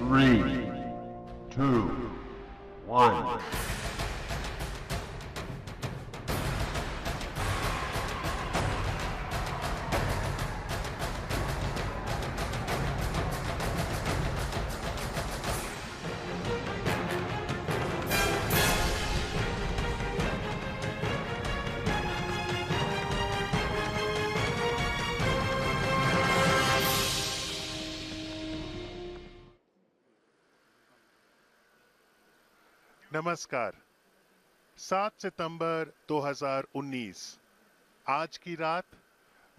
3, 2, 1. नमस्कार। 7 सितंबर 2019 आज की रात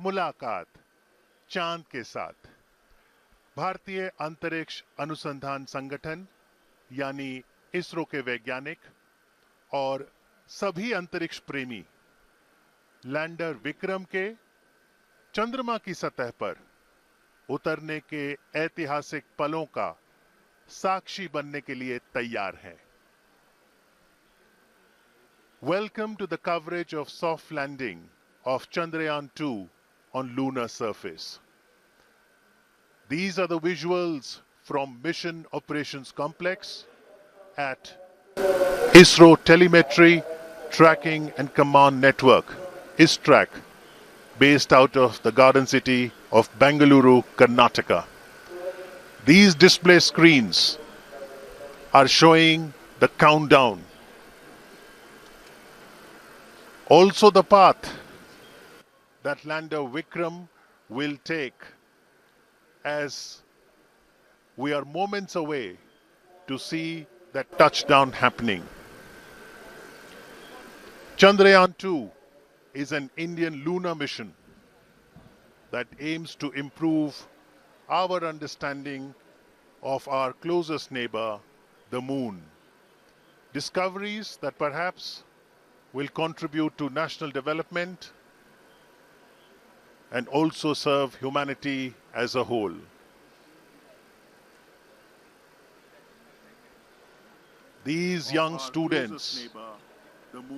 मुलाकात चांद के साथ। भारतीय अंतरिक्ष अनुसंधान संगठन यानी इसरो के वैज्ञानिक और सभी अंतरिक्ष प्रेमी लैंडर विक्रम के चंद्रमा की सतह पर उतरने के ऐतिहासिक पलों का साक्षी बनने के लिए तैयार हैं। Welcome to the coverage of soft landing of Chandrayaan 2 on lunar surface. These are the visuals from Mission Operations Complex at ISRO Telemetry Tracking and Command Network, ISTRAC, based out of the garden city of Bengaluru, Karnataka. These display screens are showing the countdown. Also the path that lander Vikram will take as we are moments away to see that touchdown happening. Chandrayaan 2 is an Indian lunar mission that aims to improve our understanding of our closest neighbor, the moon. Discoveries that perhaps will contribute to national development and also serve humanity as a whole. These young students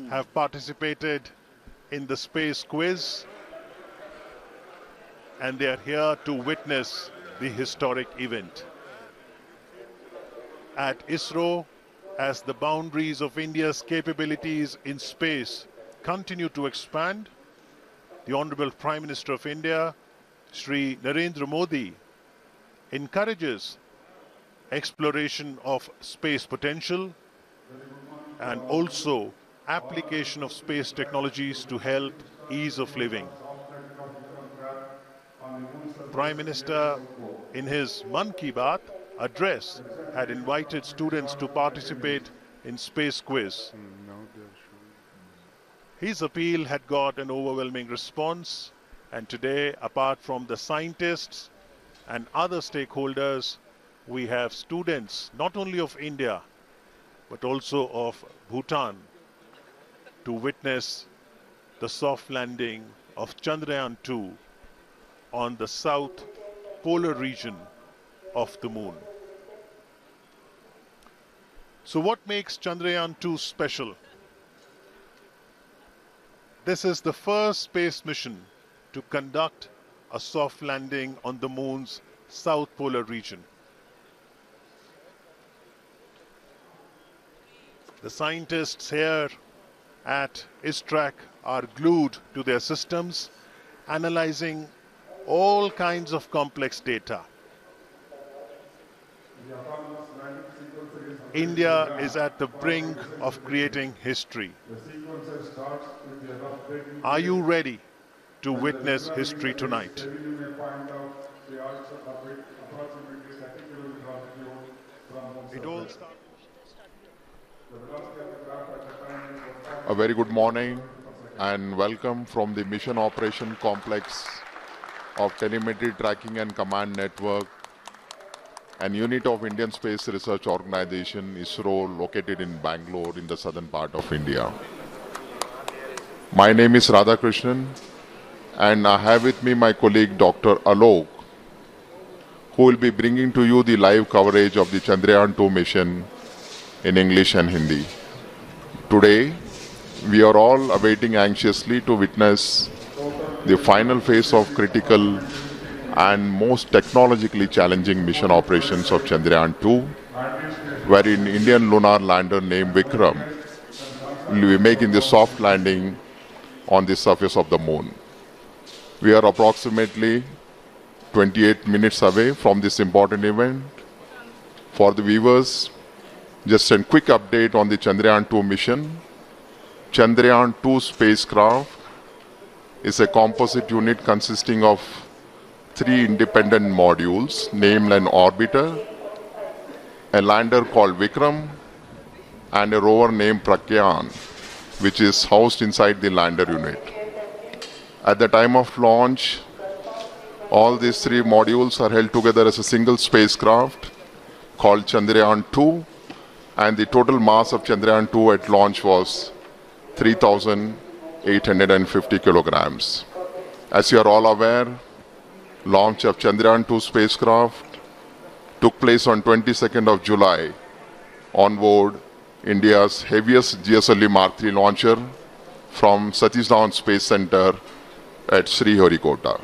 have participated in the space quiz and they are here to witness the historic event. At ISRO, as the boundaries of India's capabilities in space continue to expand, the Honorable Prime Minister of India, Shri Narendra Modi, encourages exploration of space potential and also application of space technologies to help ease of living. Prime Minister, in his Mann Ki Baat address, had invited students to participate in space quiz. His appeal had got an overwhelming response, and today, apart from the scientists and other stakeholders, we have students not only of India but also of Bhutan to witness the soft landing of Chandrayaan 2 on the south polar region of the moon. So what makes Chandrayaan 2 special? This is the first space mission to conduct a soft landing on the moon's south polar region. The scientists here at ISTRAC are glued to their systems, analyzing all kinds of complex data. India is at the brink of creating history. Are you ready to witness history tonight? It all starts. A very good morning and welcome from the Mission Operation Complex of Telemetry Tracking and Command Network, an unit of Indian Space Research Organization, ISRO, located in Bangalore in the southern part of India. My name is Radhakrishnan and I have with me my colleague Dr. Alok, who will be bringing to you the live coverage of the Chandrayaan 2 mission in English and Hindi. Today, we are all awaiting anxiously to witness the final phase of critical and most technologically challenging mission operations of Chandrayaan 2, wherein Indian lunar lander named Vikram will be making the soft landing on the surface of the moon. We are approximately 28 minutes away from this important event. For the viewers, just a quick update on the Chandrayaan 2 mission. Chandrayaan 2 spacecraft is a composite unit consisting of 3 independent modules, named an orbiter, a lander called Vikram, and a rover named Chandrayaan, which is housed inside the lander unit. At the time of launch, all these 3 modules are held together as a single spacecraft called Chandrayaan 2, and the total mass of Chandrayaan 2 at launch was 3,850 kilograms. As you are all aware, launch of Chandrayaan 2 spacecraft took place on 22nd of July on board India's heaviest GSLV Mark III launcher from Satish Dhawan Space Center at Sriharikota.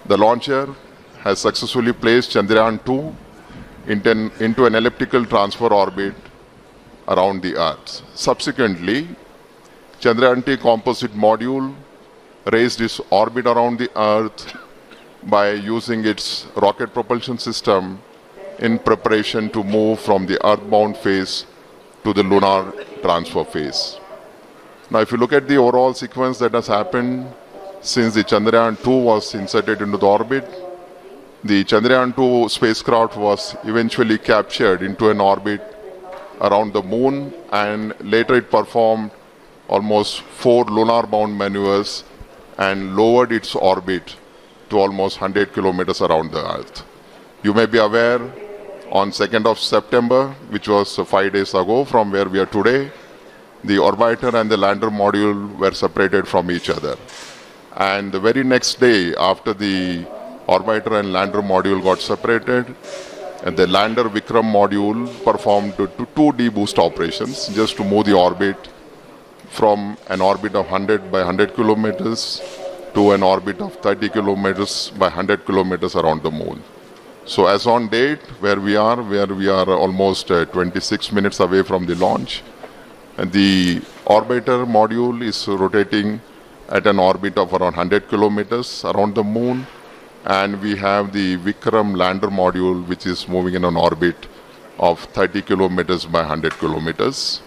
The launcher has successfully placed Chandrayaan 2 into an elliptical transfer orbit around the Earth. Subsequently, Chandrayaan 2 composite module raised its orbit around the Earth by using its rocket propulsion system in preparation to move from the earthbound phase to the lunar transfer phase. Now, if you look at the overall sequence that has happened since the Chandrayaan 2 was inserted into the orbit, the Chandrayaan 2 spacecraft was eventually captured into an orbit around the moon, and later it performed almost 4 lunar-bound maneuvers and lowered its orbit to almost 100 kilometers around the Earth. You may be aware, on 2nd of September, which was 5 days ago from where we are today, the orbiter and the lander module were separated from each other. And the very next day, after the orbiter and lander module got separated, and the lander Vikram module performed 2 deboost operations just to move the orbit from an orbit of 100 by 100 kilometers to an orbit of 30 kilometers by 100 kilometers around the moon. So as on date, where we are almost 26 minutes away from the launch, and the orbiter module is rotating at an orbit of around 100 kilometers around the moon, and we have the Vikram lander module, which is moving in an orbit of 30 kilometers by 100 kilometers.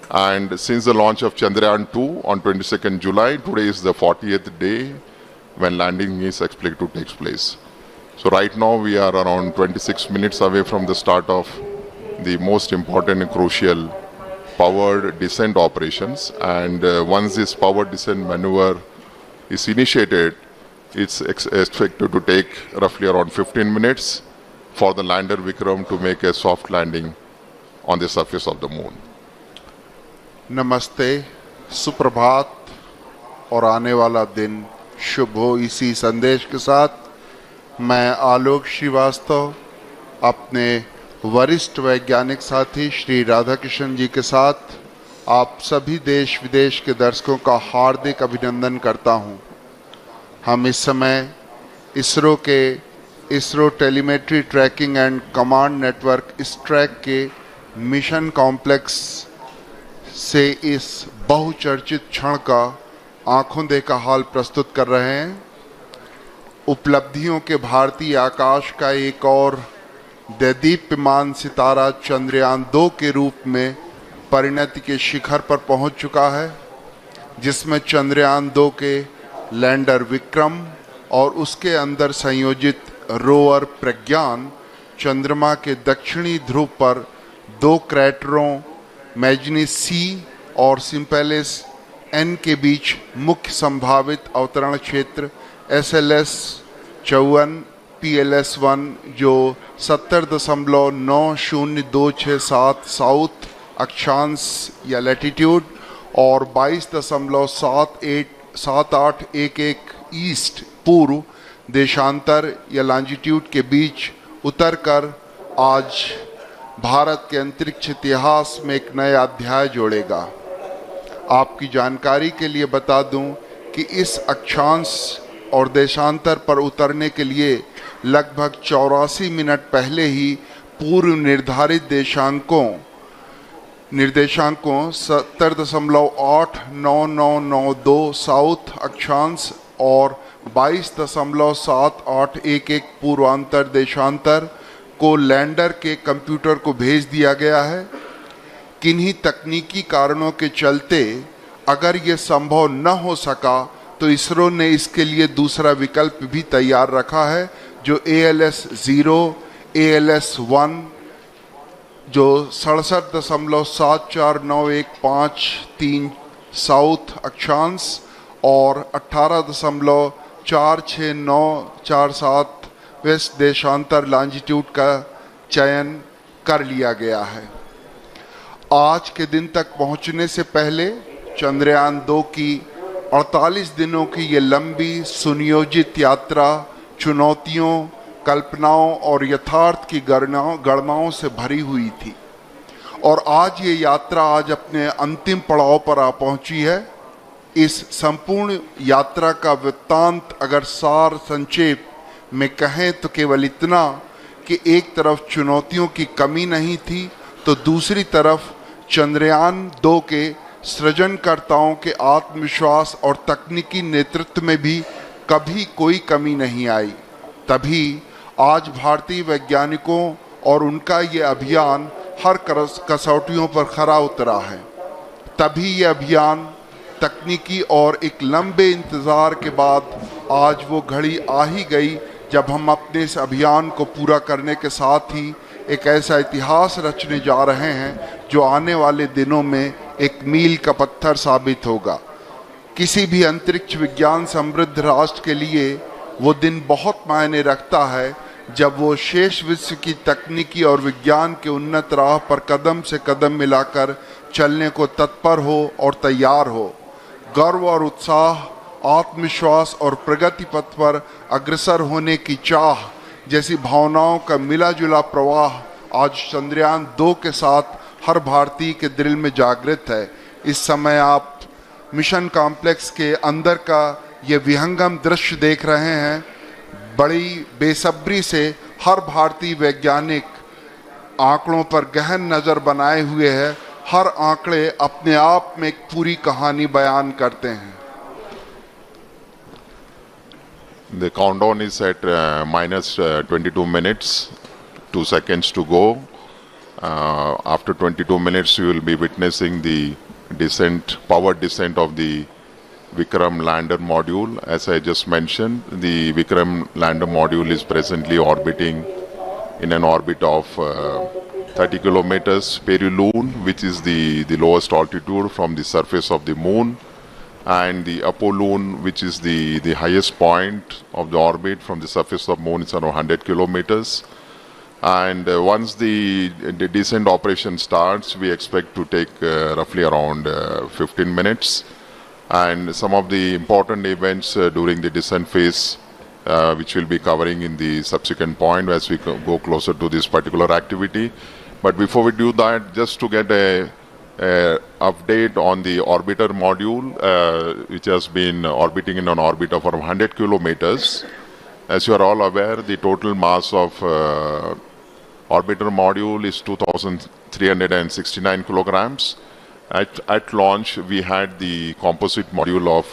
And since the launch of Chandrayaan 2 on 22nd July, today is the 40th day when landing is expected to take place. So right now we are around 26 minutes away from the start of the most important and crucial powered descent operations. And once this powered descent maneuver is initiated, it's expected to take roughly around 15 minutes for the lander Vikram to make a soft landing on the surface of the moon. नमस्ते, सुप्रभात और आने वाला दिन शुभ हो। इसी संदेश के साथ मैं आलोक श्रीवास्तव अपने वरिष्ठ वैज्ञानिक साथी श्री राधाकृष्ण जी के साथ आप सभी देश विदेश के दर्शकों का हार्दिक अभिनंदन करता हूं। हम इस समय ISRO telemetry tracking and command network ISTRAC के मिशन कॉम्प्लेक्स से इस बहुचर्चित क्षण का आंखों देखा हाल प्रस्तुत कर रहे हैं। उपलब्धियों के भारतीय आकाश का एक और दैदीप्यमान सितारा चंद्रयान 2 के रूप में परिणति के शिखर पर पहुंच चुका है, जिसमें चंद्रयान 2 के लैंडर विक्रम और उसके अंदर संयोजित रोवर प्रज्ञान चंद्रमा के दक्षिणी ध्रुव पर 2 क्रैटरों मैग्नीज सी और सिम्पेलिस एन के बीच मुख्य संभावित अवतरण क्षेत्र SLS 54 PLS1 जो 70.90267 साउथ अक्षांश या लैटिट्यूड और 22.7811 ईस्ट पूर्व देशांतर या लॉन्जिट्यूड के बीच उतरकर आज भारत के अंतरिक्ष इतिहास में एक नया अध्याय जोड़ेगा। आपकी जानकारी के लिए बता दूं कि इस अक्षांश और देशांतर पर उतरने के लिए लगभग 84 मिनट पहले ही पूर्व निर्देशांकों 70.89992 साउथ अक्षांश और 22.7811 पूर्वांतर देशांतर को लैंडर के कंप्यूटर को भेज दिया गया है। किन्हीं तकनीकी कारणों के चलते अगर ये संभव न हो सका तो इसरो ने इसके लिए दूसरा विकल्प भी तैयार रखा है, जो ALS-0, ALS-1 जो 67.74915 साउथ अक्षांश और 18.46947 वेस्ट देशांतर लॉन्जिट्यूड का चयन कर लिया गया है। आज के दिन तक पहुंचने से पहले चंद्रयान 2 की 48 दिनों की ये लंबी सुनियोजित यात्रा चुनौतियों, कल्पनाओं और यथार्थ की गणनाओं से भरी हुई थी और आज ये यात्रा आज अपने अंतिम पड़ाव पर आ पहुंची है। इस संपूर्ण यात्रा का वृत्तांत अगर सार संक्षेप में कहें तो केवल इतना कि एक तरफ चुनौतियों की कमी नहीं थी तो दूसरी तरफ चंद्रयान 2 के सृजनकर्ताओं के आत्मविश्वास और तकनीकी नेतृत्व में भी कभी कोई कमी नहीं आई। तभी आज भारतीय वैज्ञानिकों और उनका ये अभियान हर कसौटियों पर खरा उतरा है। तभी ये अभियान तकनीकी और एक लंबे इंतज़ार के बाद आज वो घड़ी आ ही गई जब हम अपने इस अभियान को पूरा करने के साथ ही एक ऐसा इतिहास रचने जा रहे हैं जो आने वाले दिनों में एक मील का पत्थर साबित होगा। किसी भी अंतरिक्ष विज्ञान समृद्ध राष्ट्र के लिए वो दिन बहुत मायने रखता है जब वो शेष विश्व की तकनीकी और विज्ञान के उन्नत राह पर कदम से कदम मिलाकर चलने को तत्पर हो और तैयार हो। गर्व और उत्साह, आत्मविश्वास और प्रगति पथ पर अग्रसर होने की चाह जैसी भावनाओं का मिला जुला प्रवाह आज चंद्रयान 2 के साथ हर भारतीय के दिल में जागृत है। इस समय आप मिशन कॉम्प्लेक्स के अंदर का ये विहंगम दृश्य देख रहे हैं। बड़ी बेसब्री से हर भारतीय वैज्ञानिक आंकड़ों पर गहन नज़र बनाए हुए है। हर आंकड़े अपने आप में एक पूरी कहानी बयान करते हैं। The countdown is at -22 minutes, 2 seconds to go. After 22 minutes, you will be witnessing the powered descent of the Vikram lander module. As I just mentioned, the Vikram lander module is presently orbiting in an orbit of 30 kilometers perihelion, which is the lowest altitude from the surface of the moon, and the apolune, which is the highest point of the orbit from the surface of moon, is around 100 kilometers. And once the descent operation starts, we expect to take roughly around 15 minutes. And some of the important events during the descent phase, which we'll be covering in the subsequent point as we go closer to this particular activity. But before we do that, just to get a update on the orbiter module, which has been orbiting in an orbit of around 100 kilometers. As you are all aware, the total mass of orbiter module is 2,369 kilograms. At launch, we had the composite module of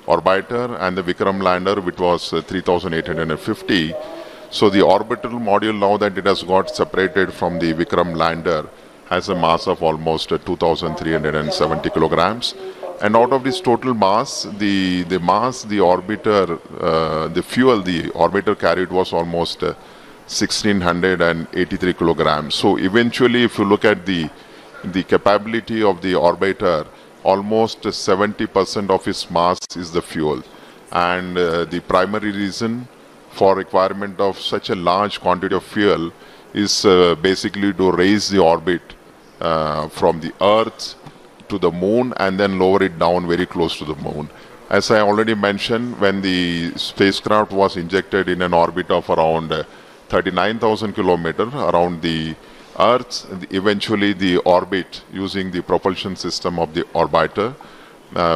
orbiter and the Vikram lander, which was 3,850. So the orbital module, now that it has got separated from the Vikram lander, has a mass of almost 2,370 kilograms. And out of this total mass, the orbiter, the fuel the orbiter carried was almost 1,683 kilograms. So eventually, if you look at the capability of the orbiter, almost 70% of its mass is the fuel. And the primary reason for requirement of such a large quantity of fuel is basically to raise the orbit from the Earth to the moon and then lower it down very close to the moon. As I already mentioned, when the spacecraft was injected in an orbit of around 39,000 kilometers around the Earth, eventually the orbit using the propulsion system of the orbiter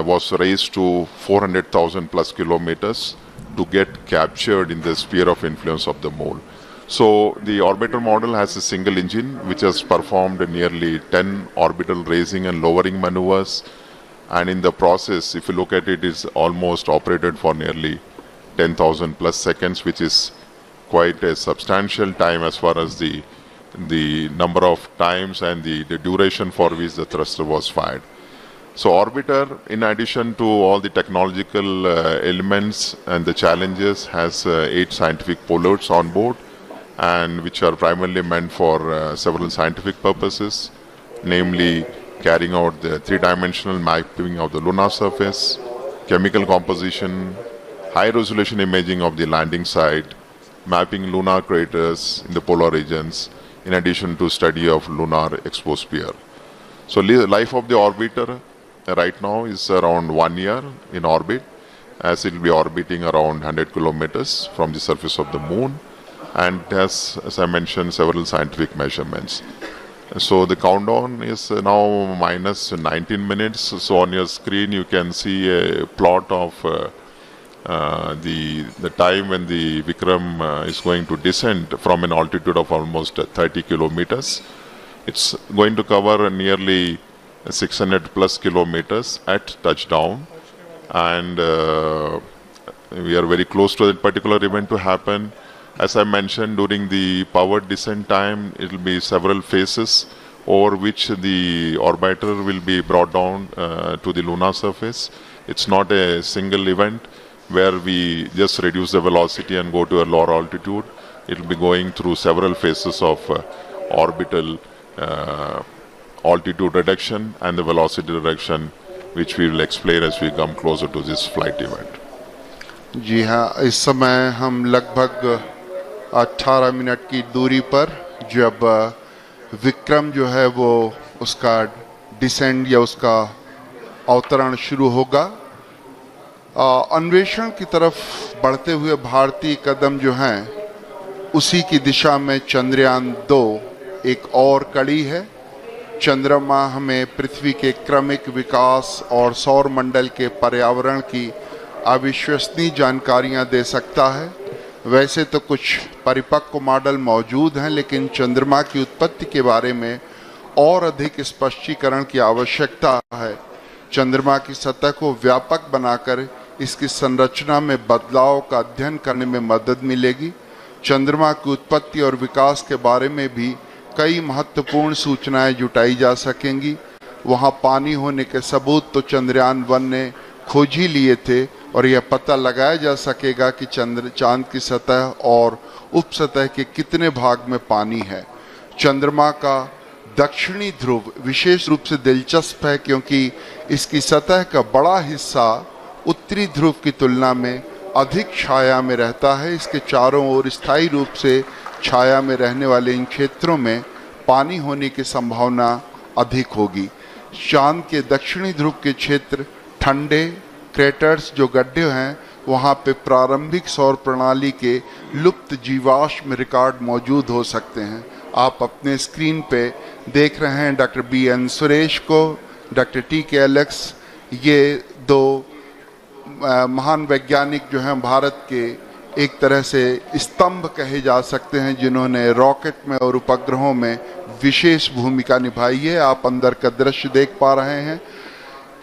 was raised to 400,000 plus kilometers to get captured in the sphere of influence of the moon. So the orbiter model has a single engine which has performed nearly 10 orbital raising and lowering maneuvers, and in the process, if you look at it, is almost operated for nearly 10,000 plus seconds, which is quite a substantial time as far as the number of times and the duration for which the thruster was fired. So orbiter, in addition to all the technological elements and the challenges, has 8 scientific payloads on board, and which are primarily meant for several scientific purposes, namely carrying out the 3-dimensional mapping of the lunar surface, chemical composition, high-resolution imaging of the landing site, mapping lunar craters in the polar regions, in addition to study of lunar exosphere. So life of the orbiter right now is around 1 year in orbit, as it will be orbiting around 100 kilometers from the surface of the moon, and has, as I mentioned, several scientific measurements. So the countdown is now minus 19 minutes. So on your screen you can see a plot of the time when the Vikram is going to descend from an altitude of almost 30 kilometers. It's going to cover nearly 600 plus kilometers at touchdown, and we are very close to that particular event to happen. As I mentioned, during the powered descent time, it will be several phases over which the orbiter will be brought down to the lunar surface. It's not a single event where we just reduce the velocity and go to a lower altitude. It will be going through several phases of orbital altitude reduction and the velocity reduction, which we will explain as we come closer to this flight event. जी हाँ, इस समय हम लगभग 18 minute की दूरी पर, जब विक्रम जो है वो उसका डिसेंड या उसका अवतरण शुरू होगा, अन्वेषण की तरफ बढ़ते हुए भारतीय कदम जो हैं उसी की दिशा में चंद्रयान 2 एक और कड़ी है। चंद्रमा हमें पृथ्वी के क्रमिक विकास और सौर मंडल के पर्यावरण की अविश्वसनीय जानकारियां दे सकता है। वैसे तो कुछ परिपक्व मॉडल मौजूद हैं, लेकिन चंद्रमा की उत्पत्ति के बारे में और अधिक स्पष्टीकरण की आवश्यकता है। चंद्रमा की सतह को व्यापक बनाकर इसकी संरचना में बदलाव का अध्ययन करने में मदद मिलेगी। चंद्रमा की उत्पत्ति और विकास के बारे में भी कई महत्वपूर्ण सूचनाएं जुटाई जा सकेंगी। वहां पानी होने के सबूत तो चंद्रयान 1 ने खोज ही लिए थे, और यह पता लगाया जा सकेगा कि चांद की सतह और उपसतह के कितने भाग में पानी है। चंद्रमा का दक्षिणी ध्रुव विशेष रूप से दिलचस्प है, क्योंकि इसकी सतह का बड़ा हिस्सा उत्तरी ध्रुव की तुलना में अधिक छाया में रहता है। इसके चारों ओर स्थायी रूप से छाया में रहने वाले इन क्षेत्रों में पानी होने की संभावना अधिक होगी। चांद के दक्षिणी ध्रुव के क्षेत्र ठंडे क्रेटर्स जो गड्ढे हैं, वहाँ पे प्रारंभिक सौर प्रणाली के लुप्त जीवाश्म रिकॉर्ड मौजूद हो सकते हैं। आप अपने स्क्रीन पे देख रहे हैं डॉक्टर BN सुरेश को, डॉक्टर TK एलेक्स, ये 2 महान वैज्ञानिक जो हैं भारत के एक तरह से स्तंभ कहे जा सकते हैं, जिन्होंने रॉकेट में और उपग्रहों में विशेष भूमिका निभाई है। आप अंदर का दृश्य देख पा रहे हैं।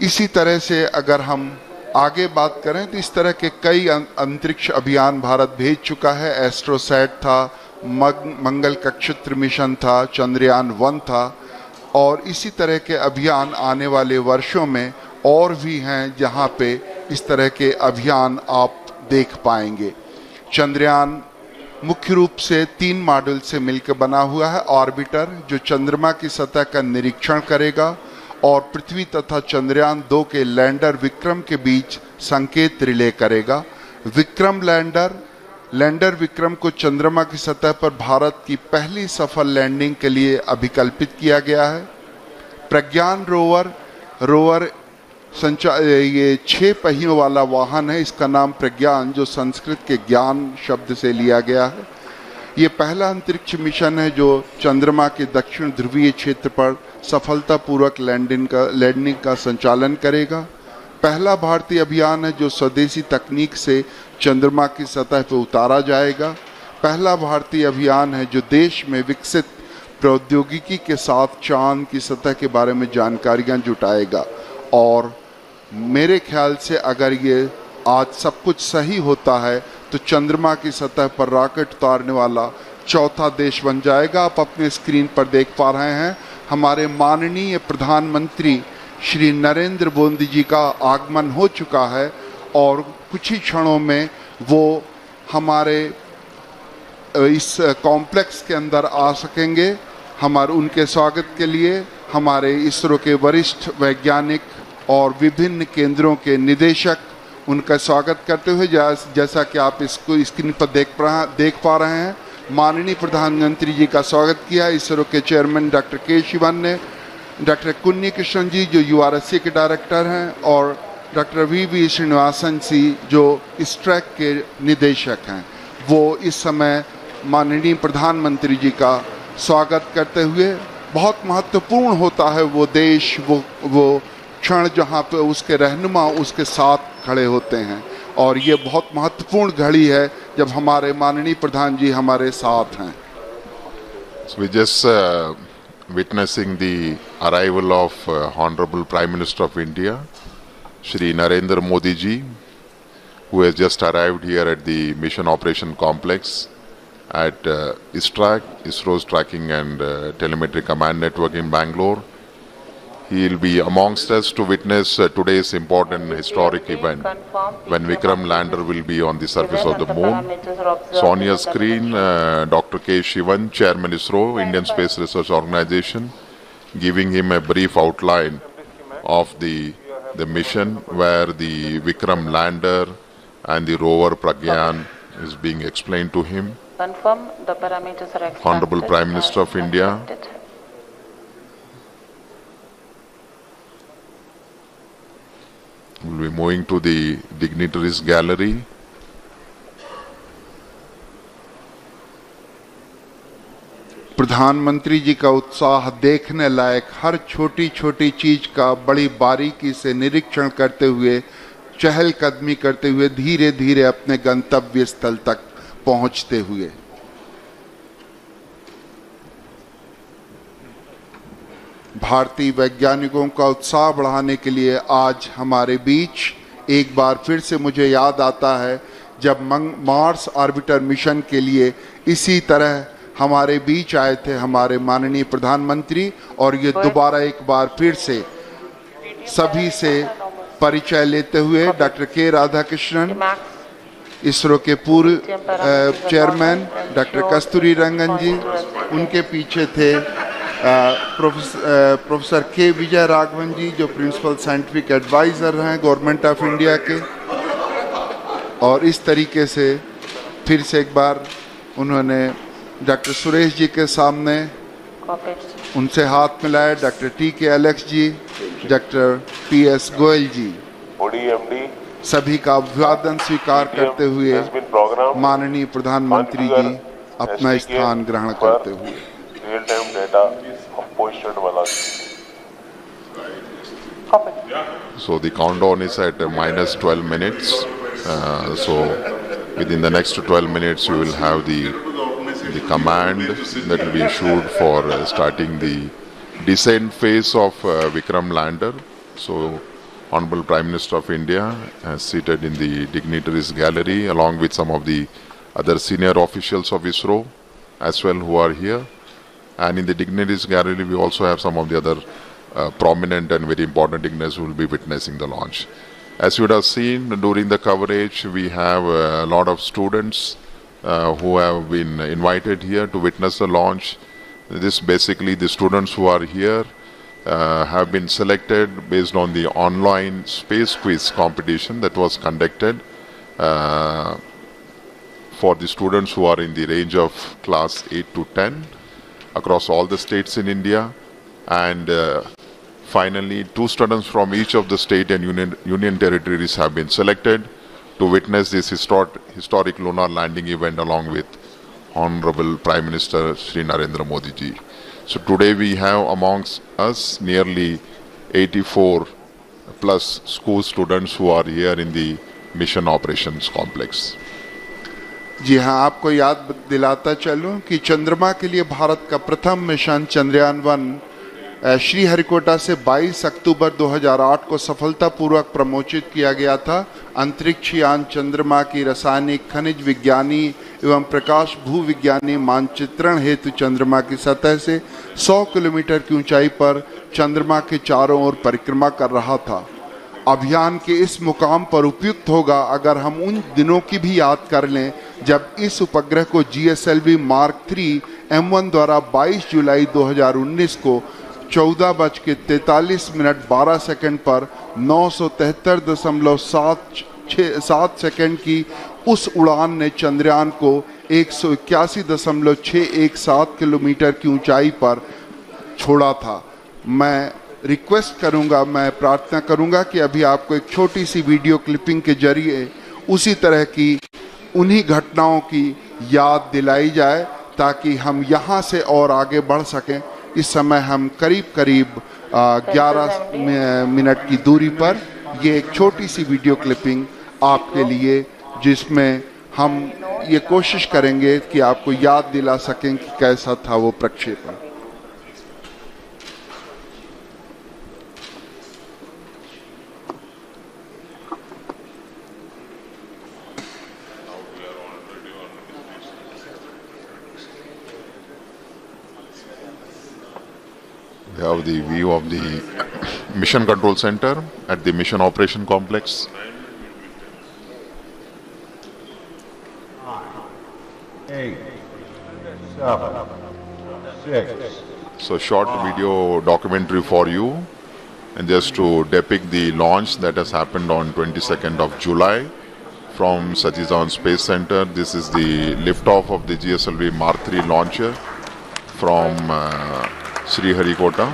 इसी तरह से अगर हम आगे बात करें तो इस तरह के कई अंतरिक्ष अभियान भारत भेज चुका है। एस्ट्रोसैट था, मंगल कक्षत्र मिशन था, चंद्रयान 1 था, और इसी तरह के अभियान आने वाले वर्षों में और भी हैं जहां पे इस तरह के अभियान आप देख पाएंगे। चंद्रयान मुख्य रूप से 3 मॉड्यूल से मिलकर बना हुआ है। ऑर्बिटर जो चंद्रमा की सतह का निरीक्षण करेगा और पृथ्वी तथा चंद्रयान 2 के लैंडर विक्रम के बीच संकेत रिले करेगा। विक्रम लैंडर विक्रम को चंद्रमा की सतह पर भारत की पहली सफल लैंडिंग के लिए अभिकल्पित किया गया है। प्रज्ञान रोवर ये 6 पहियों वाला वाहन है। इसका नाम प्रज्ञान, जो संस्कृत के ज्ञान शब्द से लिया गया है। ये पहला अंतरिक्ष मिशन है जो चंद्रमा के दक्षिण ध्रुवीय क्षेत्र पर सफलतापूर्वक लैंडिंग का संचालन करेगा। पहला भारतीय अभियान है जो स्वदेशी तकनीक से चंद्रमा की सतह पर उतारा जाएगा। पहला भारतीय अभियान है जो देश में विकसित प्रौद्योगिकी के साथ चांद की सतह के बारे में जानकारियां जुटाएगा। और मेरे ख्याल से अगर ये आज सब कुछ सही होता है तो चंद्रमा की सतह पर रॉकेट उतारने वाला चौथा देश बन जाएगा। आप अपने स्क्रीन पर देख पा रहे हैं हमारे माननीय प्रधानमंत्री श्री नरेंद्र मोदी जी का आगमन हो चुका है और कुछ ही क्षणों में वो हमारे इस कॉम्प्लेक्स के अंदर आ सकेंगे। हमारे उनके स्वागत के लिए हमारे इसरो के वरिष्ठ वैज्ञानिक और विभिन्न केंद्रों के निदेशक उनका स्वागत करते हुए जैसा कि आप इसको स्क्रीन पर देख पा रहे हैं, माननीय प्रधानमंत्री जी का स्वागत किया इसरो के चेयरमैन डॉक्टर के शिवन ने, डॉक्टर कुन्नी कृष्णन जी जो यूआरएससी के डायरेक्टर हैं और डॉक्टर वी श्रीनिवासन जी जो इस ट्रैक के निदेशक हैं, वो इस समय माननीय प्रधानमंत्री जी का स्वागत करते हुए बहुत महत्वपूर्ण होता है वो देश वो क्षण जहाँ पे उसके रहनुमा उसके साथ खड़े होते हैं और ये बहुत महत्वपूर्ण घड़ी है जब हमारे माननीय प्रधान जी हमारे साथ हैं। So we just witnessing the arrival of Honorable Prime Minister of India, Shri Narendra Modi ji, who has just arrived here at the Mission Operation Complex at ISRO's Tracking and Telemetry Command Network in Bangalore. He will be amongst us to witness today's important historic event when Vikram lander will be on the surface of the moon. So on your screen, Dr. K. Shivan, Chairman ISRO, Indian Space Research Organization, giving him a brief outline of the mission where the Vikram lander and the rover Pragyan is being explained to him. Confirm the parameters are extracted. Honorable Prime Minister of India, will be moving to the dignitaries gallery. प्रधानमंत्री जी का उत्साह देखने लायक, हर छोटी छोटी चीज का बड़ी बारीकी से निरीक्षण करते हुए, चहलकदमी करते हुए धीरे धीरे अपने गंतव्य स्थल तक पहुंचते हुए। भारतीय वैज्ञानिकों का उत्साह बढ़ाने के लिए आज हमारे बीच एक बार फिर से मुझे याद आता है जब मार्स ऑर्बिटर मिशन के लिए इसी तरह हमारे बीच आए थे हमारे माननीय प्रधानमंत्री, और ये दोबारा एक बार फिर से सभी से परिचय लेते हुए डॉक्टर के राधाकृष्णन, इसरो के पूर्व चेयरमैन डॉक्टर कस्तूरी रंगन जी, उनके पीछे थे प्रोफेसर के विजय राघवन जी जो प्रिंसिपल साइंटिफिक एडवाइजर हैं गवर्नमेंट ऑफ इंडिया के, और इस तरीके से फिर से एक बार उन्होंने डॉक्टर सुरेश जी के सामने उनसे हाथ मिलाए, डॉक्टर टी के एलेक्स जी, डॉक्टर पी एस गोयल जी, सभी का अभिवादन स्वीकार करते हुए माननीय प्रधानमंत्री जी अपना स्थान ग्रहण करते हुए। real-time data of position velocity. So the countdown is at minus 12 minutes. So within the next 12 minutes, you will have the command that will be issued for starting the descent phase of Vikram lander. So Honorable Prime Minister of India is seated in the dignitaries gallery along with some of the other senior officials of ISRO as well who are here. And in the dignitaries gallery, we also have some of the other prominent and very important dignitaries who will be witnessing the launch. As you would have seen during the coverage, we have a lot of students who have been invited here to witness the launch. This basically the students who are here have been selected based on the online space quiz competition that was conducted for the students who are in the range of class 8 to 10 across all the states in India, and finally 2 students from each of the state and union territories have been selected to witness this historic lunar landing event along with Honorable Prime Minister Shri Narendra Modi ji. So today we have amongst us nearly 84 plus school students who are here in the mission operations complex. जी हाँ, आपको याद दिलाता चलूं कि चंद्रमा के लिए भारत का प्रथम मिशन चंद्रयान-1 श्रीहरिकोटा से 22 अक्टूबर 2008 को सफलतापूर्वक प्रमोचित किया गया था। अंतरिक्ष यान चंद्रमा की रासायनिक, खनिज विज्ञानी एवं प्रकाश भूविज्ञानी मानचित्रण हेतु चंद्रमा की सतह से 100 किलोमीटर की ऊंचाई पर चंद्रमा के चारों ओर परिक्रमा कर रहा था। अभियान के इस मुकाम पर उपयुक्त होगा अगर हम उन दिनों की भी याद कर लें जब इस उपग्रह को GSLV Mark 3 M1 द्वारा 22 जुलाई 2019 को 14:43 पर 973.7 सेकंड की उस उड़ान ने चंद्रयान को 181.617 किलोमीटर की ऊंचाई पर छोड़ा था। मैं प्रार्थना करूंगा कि अभी आपको एक छोटी सी वीडियो क्लिपिंग के जरिए उसी तरह की उन्हीं घटनाओं की याद दिलाई जाए ताकि हम यहाँ से और आगे बढ़ सकें। इस समय हम करीब 11 मिनट की दूरी पर ये एक छोटी सी वीडियो क्लिपिंग आपके लिए, जिसमें हम ये कोशिश करेंगे कि आपको याद दिला सकें कि कैसा था वो प्रक्षेपण। We have the view of the Mission Control Center at the Mission Operation Complex. 8, 7, 6. So short video documentary for you, and just to depict the launch that has happened on 22nd of July from Satish Dhawan Space Center. This is the liftoff of the GSLV Mark 3 launcher from Sriharikota.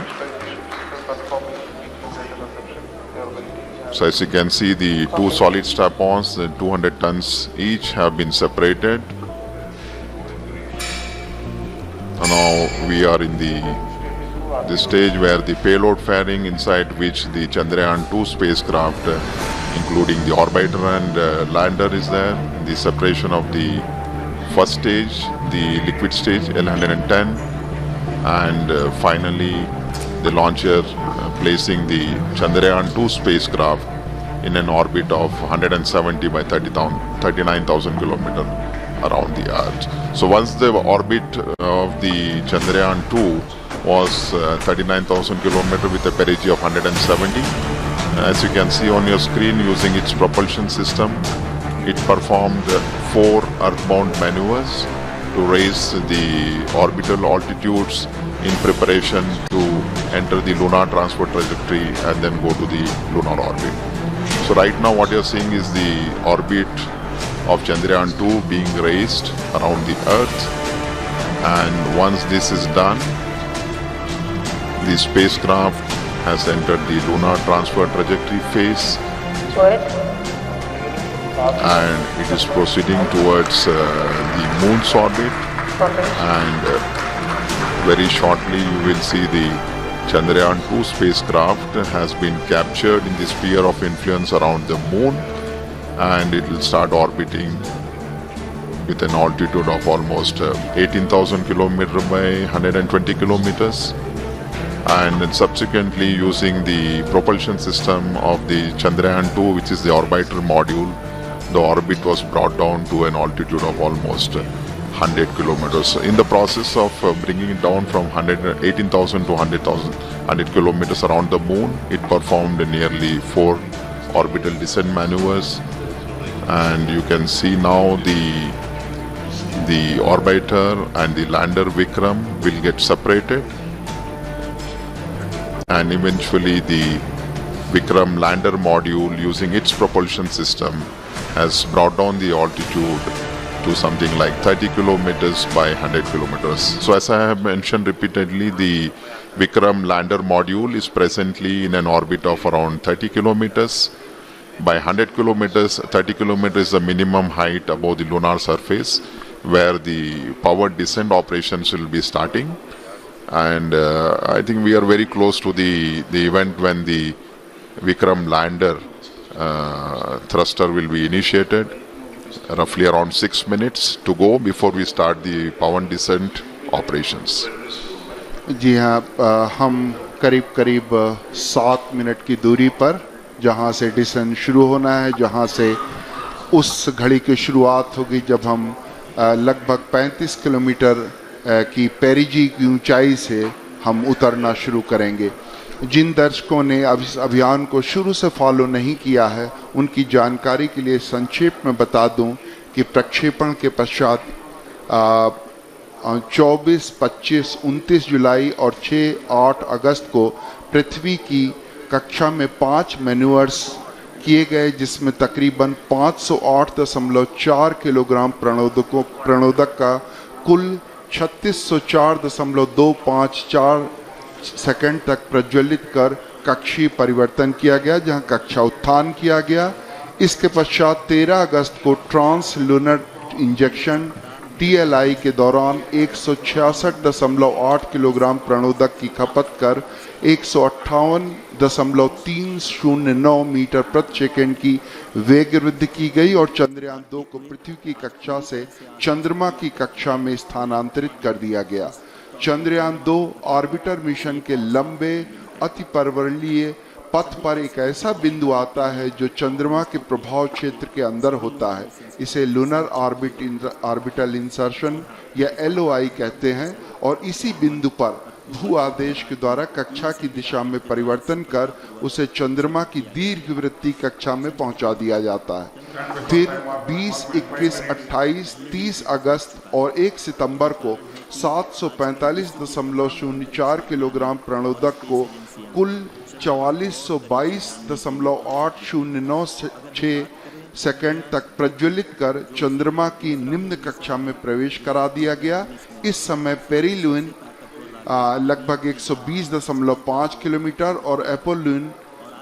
So as you can see, the two solid strap-ons, 200 tons each, have been separated. And now we are in the stage where the payload fairing, inside which the Chandrayaan-2 spacecraft, including the orbiter and lander, is there. The separation of the first stage, the liquid stage L110, and finally the launcher placing the Chandrayaan-2 spacecraft in an orbit of 170 by 39,000 kilometers around the Earth. So once the orbit of the Chandrayaan-2 was 39,000 kilometers with a perigee of 170, as you can see on your screen, using its propulsion system, it performed 4 earthbound maneuvers to raise the orbital altitudes in preparation to enter the lunar transfer trajectory and then go to the lunar orbit. So right now what you're seeing is the orbit of Chandrayaan-2 being raised around the Earth, and once this is done, the spacecraft has entered the lunar transfer trajectory phase and it is proceeding towards the moon's orbit, and very shortly you will see the Chandrayaan-2 spacecraft has been captured in the sphere of influence around the moon, and it will start orbiting with an altitude of almost 18,000 kilometers by 120 kilometers, and then subsequently using the propulsion system of the Chandrayaan-2, which is the orbiter module, the orbit was brought down to an altitude of almost 100 kilometers. In the process of bringing it down from 18,000 to 100 kilometers around the moon, it performed nearly 4 orbital descent maneuvers, and you can see now the orbiter and the lander Vikram will get separated, and eventually the Vikram lander module, using its propulsion system, has brought down the altitude to something like 30 kilometers by 100 kilometers. So as I have mentioned repeatedly, the Vikram lander module is presently in an orbit of around 30 kilometers. By 100 kilometers, 30 kilometers is the minimum height above the lunar surface where the powered descent operations will be starting. And I think we are very close to the event when the Vikram lander thruster will be initiated. Roughly around 6 minutes to go before we start the power descent operations. जी हाँ, हम करीब करीब 7 minute की दूरी पर जहाँ से decent शुरू होना है, जहाँ से उस घड़ी की शुरुआत होगी जब हम लगभग 35 किलोमीटर की पेरिजी की ऊंचाई से हम उतरना शुरू करेंगे। जिन दर्शकों ने इस अभियान को शुरू से फॉलो नहीं किया है, उनकी जानकारी के लिए संक्षेप में बता दूं कि प्रक्षेपण के पश्चात 24, 25, 29 जुलाई और 6-8 अगस्त को पृथ्वी की कक्षा में 5 मैन्यूअर्स किए गए, जिसमें तकरीबन 508.4 किलोग्राम प्रणोदक का कुल 3604.254 सेकंड तक प्रज्वलित कर कक्षीय परिवर्तन किया गया, जहां कक्षा उत्थान किया गया। इसके पश्चात 13 अगस्त को ट्रांस लूनर इंजेक्शन TLI के दौरान 166.8 किलोग्राम प्रणोदक की खपत कर 158.309 मीटर प्रति सेकंड की वेग वृद्धि की गई और चंद्रयान 2 को पृथ्वी की कक्षा से चंद्रमा की कक्षा में स्थानांतरित कर दिया गया। चंद्रयान 2 ऑर्बिटर मिशन के लंबे अतिपर्वणीय पथ पर एक ऐसा बिंदु आता है जो चंद्रमा के प्रभाव क्षेत्र के अंदर होता है। इसे लूनर ऑर्बिटल इंसर्शन या LOI कहते हैं और इसी बिंदु पर भू आदेश के द्वारा कक्षा की दिशा में परिवर्तन कर उसे चंद्रमा की दीर्घवृत्तीय कक्षा में पहुंचा दिया जाता है। फिर 20, 21, 28, 30 अगस्त और 1 सितंबर को 745.04 किलोग्राम प्रणोदक को कुल 4422.8096 सेकंड तक प्रज्वलित कर चंद्रमा की निम्न कक्षा में प्रवेश करा दिया गया। इस समय पेरिलुइन लगभग 120.5 किलोमीटर और एपोलुइन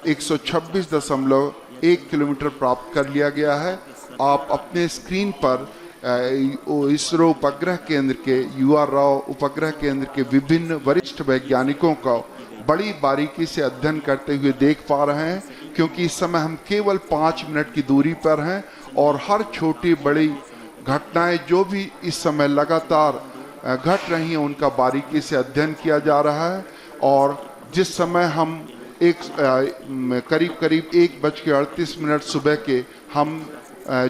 126.1 किलोमीटर प्राप्त कर लिया गया है। आप अपने स्क्रीन पर इसरो उपग्रह केंद्र के UR राव उपग्रह केंद्र के विभिन्न वरिष्ठ वैज्ञानिकों का बड़ी बारीकी से अध्ययन करते हुए देख पा रहे हैं, क्योंकि इस समय हम केवल 5 मिनट की दूरी पर हैं और हर छोटी बड़ी घटनाएं जो भी इस समय लगातार घट रही हैं उनका बारीकी से अध्ययन किया जा रहा है। और जिस समय हम करीब 1:38 सुबह के हम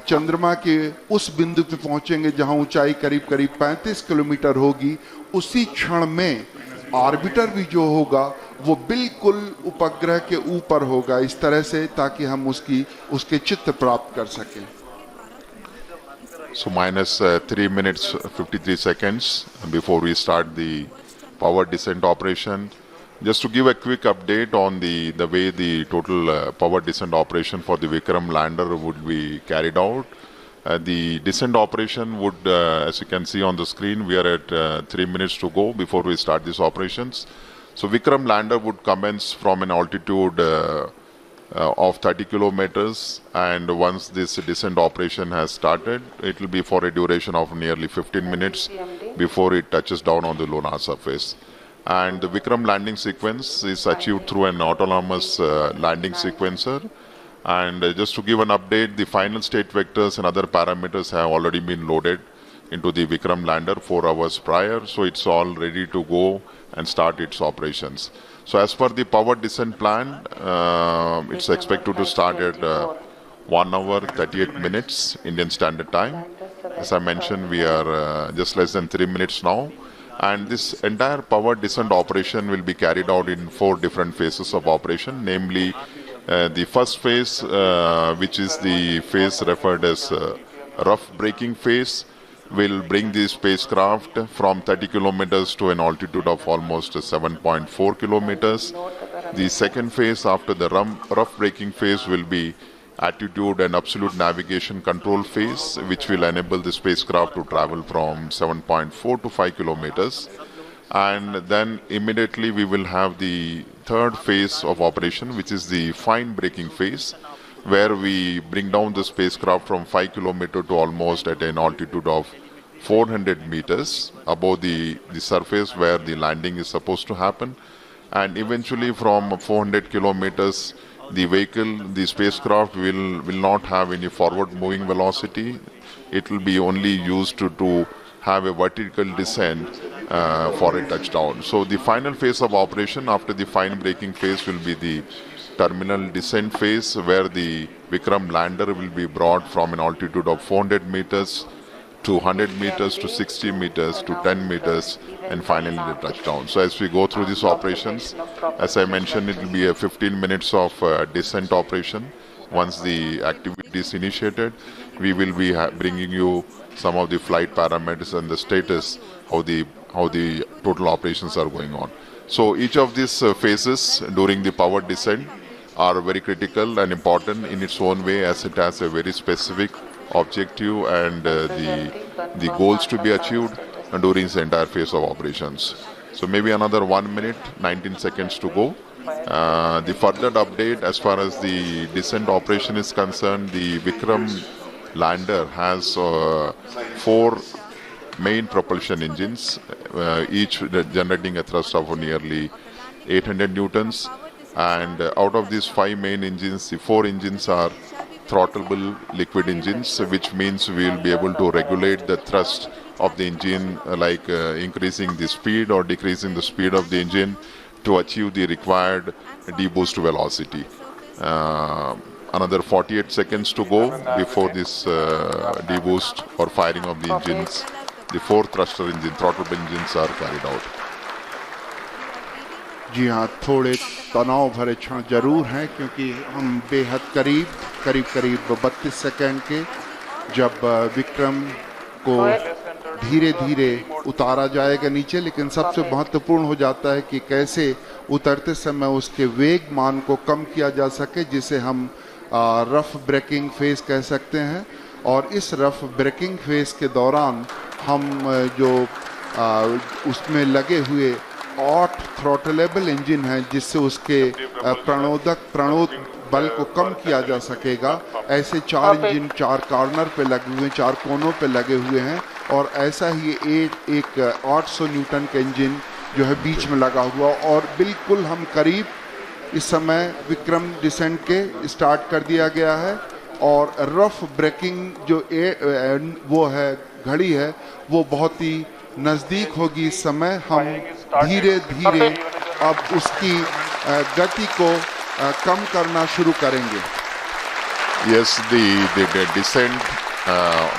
चंद्रमा के उस बिंदु पे पहुंचेंगे जहां ऊंचाई करीब 35 किलोमीटर होगी, उसी क्षण में ऑर्बिटर भी जो होगा वो बिल्कुल उपग्रह के ऊपर होगा, इस तरह से ताकि हम उसके चित्र प्राप्त कर सकें। So minus 3 minutes 53 seconds before we start the power descent operation. Just to give a quick update on the way the total power descent operation for the Vikram lander would be carried out. The descent operation would, as you can see on the screen, we are at 3 minutes to go before we start these operations. So Vikram lander would commence from an altitude of 30 kilometers, and once this descent operation has started, it will be for a duration of nearly 15 minutes before it touches down on the lunar surface. And the Vikram landing sequence is achieved through an autonomous landing sequencer. And just to give an update, the final state vectors and other parameters have already been loaded into the Vikram lander 4 hours prior, so it's all ready to go and start its operations. So as per the power descent plan, it's expected to start at 1 hour 38 minutes Indian Standard Time. As I mentioned, we are just less than 3 minutes now. And this entire power descent operation will be carried out in 4 different phases of operation, namely the first phase, which is the phase referred as rough braking phase, will bring the spacecraft from 30 kilometers to an altitude of almost 7.4 kilometers. The second phase after the rough braking phase will be attitude and absolute navigation control phase, which will enable the spacecraft to travel from 7.4 to 5 kilometers. And then immediately we will have the third phase of operation, which is the fine braking phase, where we bring down the spacecraft from 5 kilometers to almost at an altitude of 400 meters above the surface where the landing is supposed to happen. And eventually from 400 kilometers, the vehicle, the spacecraft will not have any forward moving velocity. It will be only used to have a vertical descent for a touchdown. So the final phase of operation after the fine braking phase will be the terminal descent phase, where the Vikram lander will be brought from an altitude of 400 meters to 100 meters to 60 meters to 10 meters and finally the touchdown. So as we go through these operations, as I mentioned, it will be a 15 minutes of descent operation. Once the activity is initiated, we will be bringing you some of the flight parameters and the status, how the total operations are going on. So each of these phases during the powered descent are very critical and important in its own way, as it has a very specific objective and the goals to be achieved during this entire phase of operations. So maybe another 1 minute, 19 seconds to go. The further update as far as the descent operation is concerned, the Vikram lander has 4 main propulsion engines, each generating a thrust of nearly 800 newtons. And out of these 5 main engines, the 4 engines are throttleable liquid engines, which means we will be able to regulate the thrust of the engine, like increasing the speed or decreasing the speed of the engine to achieve the required deboost velocity. Another 48 seconds to go before this deboost or firing of the engines. The 4 thruster engine, throttleable engines are carried out. जी हाँ, थोड़े तनाव भरे क्षण जरूर हैं, क्योंकि हम बेहद करीब 32 सेकंड के जब विक्रम को धीरे धीरे उतारा जाएगा नीचे, लेकिन सबसे महत्वपूर्ण हो जाता है कि कैसे उतरते समय उसके वेग मान को कम किया जा सके, जिसे हम रफ ब्रेकिंग फेज कह सकते हैं। और इस रफ ब्रेकिंग फेज के दौरान हम जो उसमें लगे हुए 8 थ्रॉटलेबल इंजन हैं, जिससे उसके प्रणोद बल को कम किया जा सकेगा, ऐसे 4 इंजन 4 कॉर्नर पे लगे हुए, 4 कोनों पे लगे हुए हैं। और ऐसा ही एक 800 न्यूटन का इंजन जो है बीच में लगा हुआ। और बिल्कुल हम करीब इस समय विक्रम डिसेंट के स्टार्ट कर दिया गया है। और रफ ब्रेकिंग जो वो है घड़ी है, वो बहुत ही नज़दीक होगी। इस समय हम धीरे धीरे अब उसकी गति को कम करना शुरू करेंगे। Yes, the descent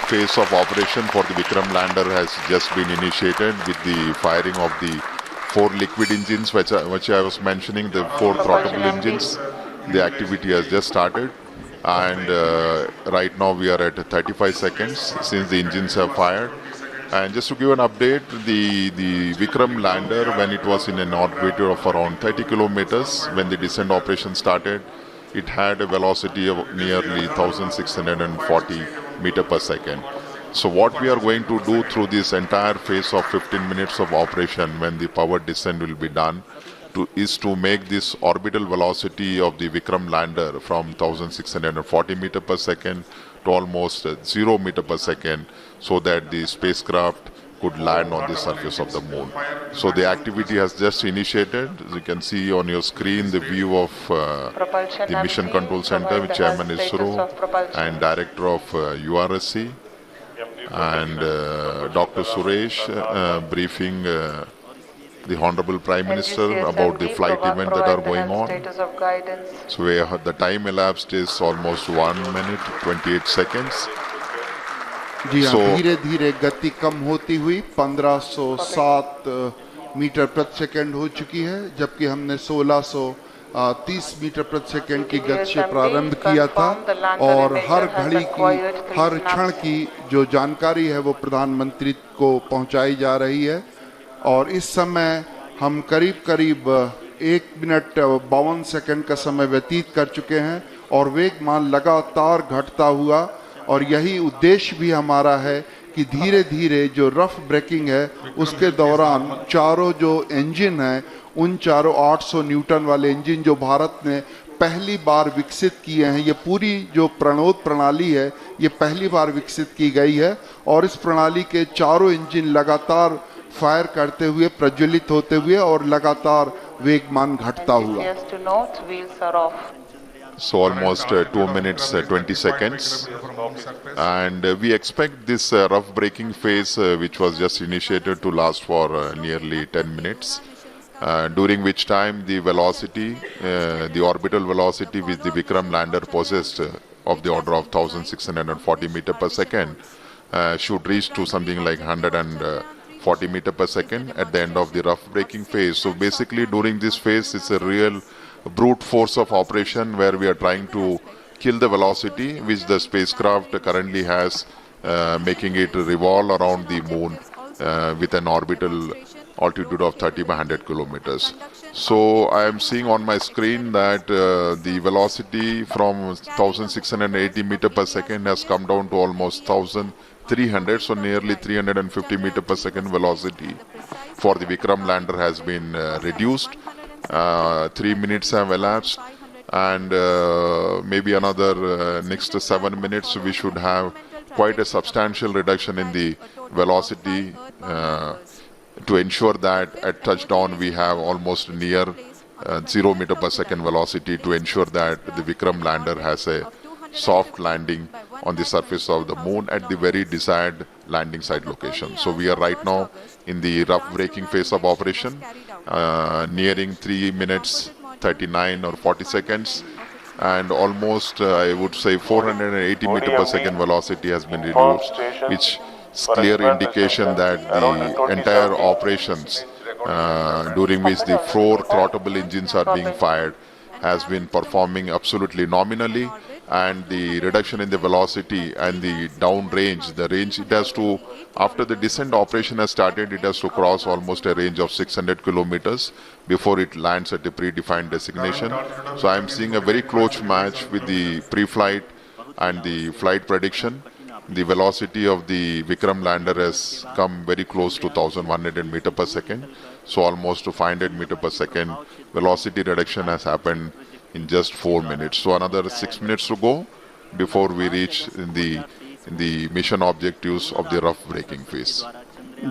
phase of operation for the Vikram lander has just been initiated with the firing of the 4 liquid engines, which I was mentioning, the 4 throttleable engines. The activity has just started, and right now we are at 35 seconds since the engines have fired. And just to give an update, the Vikram lander, when it was in an orbit of around 30 kilometers, when the descent operation started, it had a velocity of nearly 1640 meter per second. So what we are going to do through this entire phase of 15 minutes of operation, when the power descent will be done, is to make this orbital velocity of the Vikram lander from 1640 meter per second to almost 0 meter per second, so that the spacecraft could land on the surface of the moon. So the activity has just initiated. As you can see on your screen, the view of the Mission Control Center with Chairman ISRO and Director of URSC and Dr. Suresh briefing the Honorable Prime Minister about the flight event that are going on. So the time elapsed is almost 1 minute 28 seconds. जी हाँ, धीरे धीरे गति कम होती हुई 1507 metre प्रति second हो चुकी है, जबकि हमने 1630 मीटर प्रति सेकंड की गति से प्रारंभ किया था। और हर घड़ी की, हर क्षण की जो जानकारी है वो प्रधानमंत्री को पहुंचाई जा रही है। और इस समय हम करीब 1 मिनट 52 सेकंड का समय व्यतीत कर चुके हैं और वेगमान लगातार घटता हुआ। और यही उद्देश्य भी हमारा है कि धीरे धीरे जो रफ ब्रेकिंग है उसके दौरान चारों जो इंजन हैं, उन चारों 800 न्यूटन वाले इंजन जो भारत ने पहली बार विकसित किए हैं, ये पूरी जो प्रणोद प्रणाली है ये पहली बार विकसित की गई है। और इस प्रणाली के चारों इंजन लगातार फायर करते हुए, प्रज्वलित होते हुए और लगातार वेगमान घटता हुआ। so almost 2 minutes 20 seconds. And we expect this rough braking phase, which was just initiated, to last for nearly 10 minutes. During which time the velocity, the orbital velocity which the Vikram lander possessed of the order of 1640 meter per second should reach to something like 140 meter per second at the end of the rough braking phase. So basically during this phase it's a real brute force of operation where we are trying to kill the velocity which the spacecraft currently has, making it revolve around the moon with an orbital altitude of 30 by 100 kilometers. So I am seeing on my screen that the velocity from 1680 meter per second has come down to almost 1300, so nearly 350 meter per second velocity for the Vikram lander has been reduced. 3 minutes have elapsed, and maybe another next 7 minutes we should have quite a substantial reduction in the velocity to ensure that at touchdown we have almost near 0 meter per second velocity, to ensure that the Vikram lander has a soft landing on the surface of the moon at the very desired landing site location. So we are right now in the rough braking phase of operation, nearing 3 minutes 39 or 40 seconds, and almost I would say 480 meter per second velocity has been reduced, which is clear indication that the entire operations during which the 4 throttleable engines are being fired has been performing absolutely nominally, and the reduction in the velocity and the down range, the range it has to, after the descent operation has started, it has to cross almost a range of 600 kilometers before it lands at a predefined destination. So I am seeing a very close match with the pre-flight and the flight prediction. The velocity of the Vikram lander has come very close to 1100 meter per second. So almost to 500 meter per second velocity reduction has happened in just 4 minutes. So another 6 minutes to go before we reach the mission objectives of the rough braking phase.